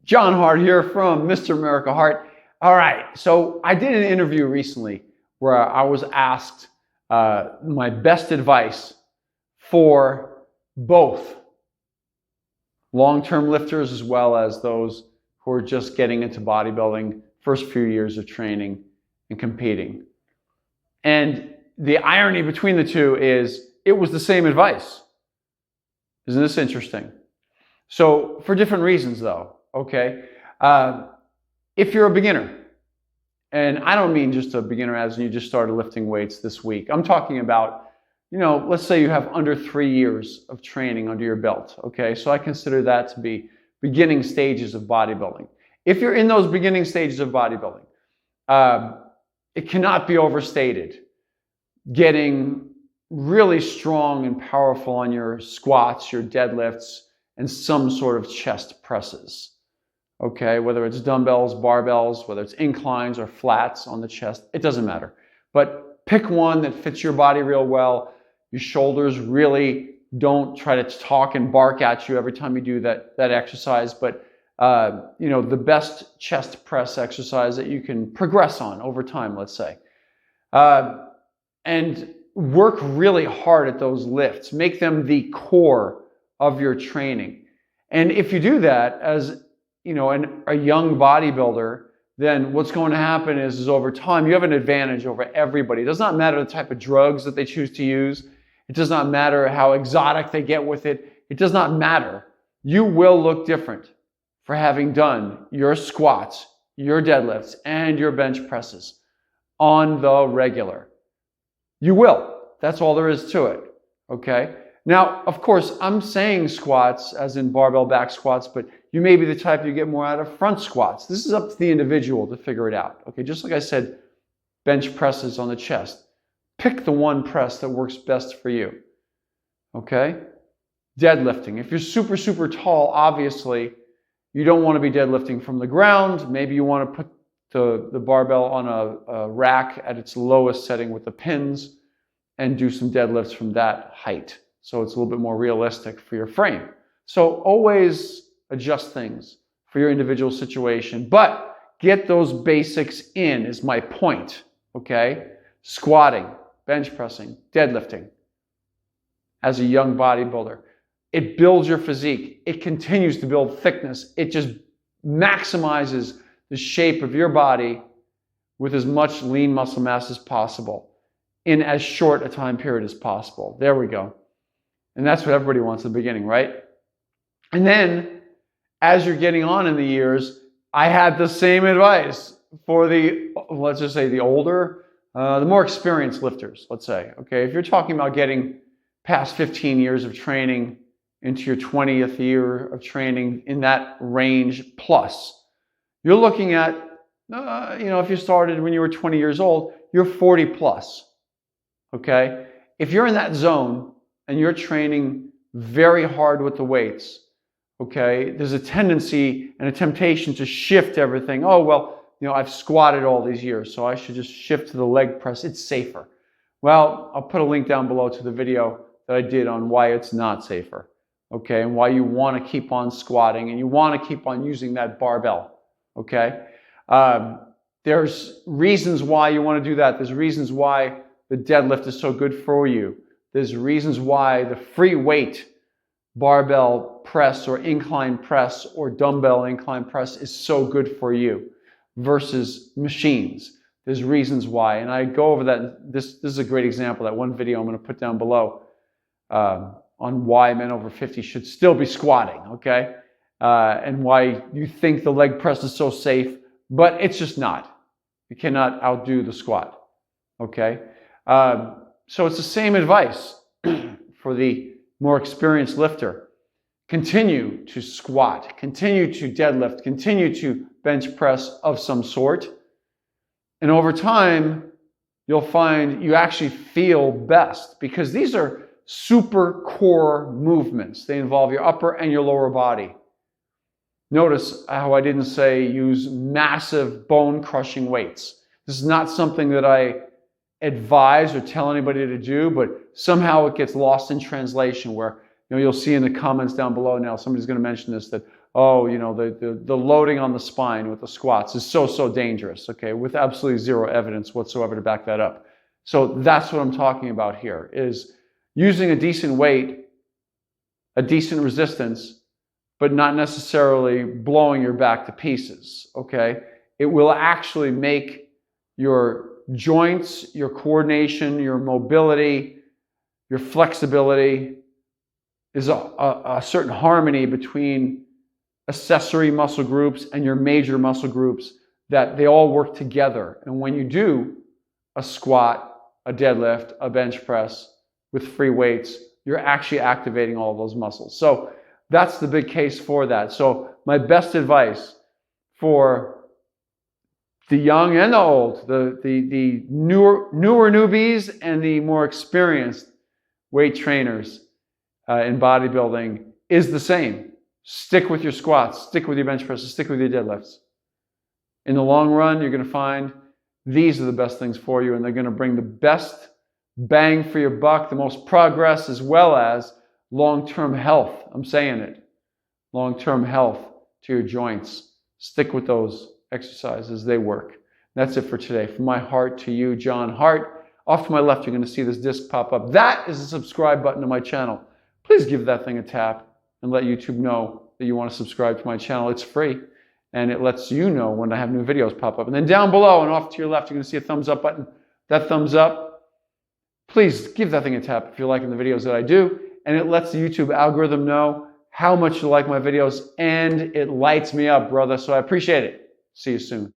John Hart here from Mr. America Hart. All right, so I did an interview recently where I was asked my best advice for both long-term lifters as well as those who are just getting into bodybuilding, first few years of training and competing. And the irony between the two is it was the same advice. Isn't this interesting? So for different reasons though. Okay, if you're a beginner, and I don't mean just a beginner as you just started lifting weights this week. I'm talking about, let's say you have under 3 years of training under your belt. Okay, so I consider that to be beginning stages of bodybuilding. If you're in those beginning stages of bodybuilding, it cannot be overstated. Getting really strong and powerful on your squats, your deadlifts, and some sort of chest presses. Okay, whether it's dumbbells, barbells, whether it's inclines or flats on the chest, it doesn't matter. But pick one that fits your body real well. Your shoulders really don't try to talk and bark at you every time you do that exercise. But the best chest press exercise that you can progress on over time, let's say. And work really hard at those lifts. Make them the core of your training. And if you do that as a young bodybuilder, then what's going to happen is over time, you have an advantage over everybody. It does not matter the type of drugs that they choose to use. It does not matter how exotic they get with it. It does not matter. You will look different for having done your squats, your deadlifts, and your bench presses on the regular. You will. That's all there is to it. Okay? Now, of course, I'm saying squats as in barbell back squats, but you may be the type you get more out of front squats. This is up to the individual to figure it out. Okay, just like I said, bench presses on the chest. Pick the one press that works best for you. Okay? Deadlifting. If you're super, super tall, obviously, you don't want to be deadlifting from the ground. Maybe you want to put the barbell on a rack at its lowest setting with the pins and do some deadlifts from that height. So it's a little bit more realistic for your frame. So always adjust things for your individual situation, but get those basics in is my point, okay? Squatting, bench pressing, deadlifting as a young bodybuilder. It builds your physique. It continues to build thickness. It just maximizes the shape of your body with as much lean muscle mass as possible in as short a time period as possible. There we go. And that's what everybody wants in the beginning, right? And then, as you're getting on in the years, I had the same advice for let's just say the older, the more experienced lifters, let's say. Okay, if you're talking about getting past 15 years of training into your 20th year of training in that range plus, you're looking at, if you started when you were 20 years old, you're 40 plus. Okay, if you're in that zone, and you're training very hard with the weights, okay, there's a tendency and a temptation to shift everything. Oh, well, I've squatted all these years, so I should just shift to the leg press. It's safer. Well, I'll put a link down below to the video that I did on why it's not safer, okay, and why you want to keep on squatting and you want to keep on using that barbell, okay? There's reasons why you want to do that. There's reasons why the deadlift is so good for you. There's reasons why the free weight barbell press or incline press or dumbbell incline press is so good for you versus machines. There's reasons why, and I go over that. This is a great example, that one video I'm going to put down below on why men over 50 should still be squatting, okay? And why you think the leg press is so safe, but it's just not. You cannot outdo the squat, okay? So it's the same advice for the more experienced lifter. Continue to squat, continue to deadlift, continue to bench press of some sort. And over time, you'll find you actually feel best because these are super core movements. They involve your upper and your lower body. Notice how I didn't say use massive bone-crushing weights. This is not something that I advise or tell anybody to do, but somehow it gets lost in translation where you'll see in the comments down below now, somebody's going to mention this, that, oh, the loading on the spine with the squats is so dangerous, okay, with absolutely zero evidence whatsoever to back that up. So that's what I'm talking about here, is using a decent weight, a decent resistance, but not necessarily blowing your back to pieces, okay? It will actually make your joints, your coordination, your mobility, your flexibility, is a certain harmony between accessory muscle groups and your major muscle groups, that they all work together. And when you do a squat, a deadlift, a bench press with free weights, you're actually activating all of those muscles. So that's the big case for that. So my best advice for the young and the old, the newer newbies and the more experienced weight trainers in bodybuilding is the same. Stick with your squats, stick with your bench presses, stick with your deadlifts. In the long run, you're going to find these are the best things for you, and they're going to bring the best bang for your buck, the most progress, as well as long-term health. I'm saying it. Long-term health to your joints. Stick with those exercises. They work. That's it for today. From my heart to you, John Hart. Off to my left, you're going to see this disc pop up. That is the subscribe button to my channel. Please give that thing a tap and let YouTube know that you want to subscribe to my channel. It's free, and it lets you know when I have new videos pop up. And then down below and off to your left, you're going to see a thumbs up button. That thumbs up, please give that thing a tap if you're liking the videos that I do. And it lets the YouTube algorithm know how much you like my videos, and it lights me up, brother. So I appreciate it. See you soon.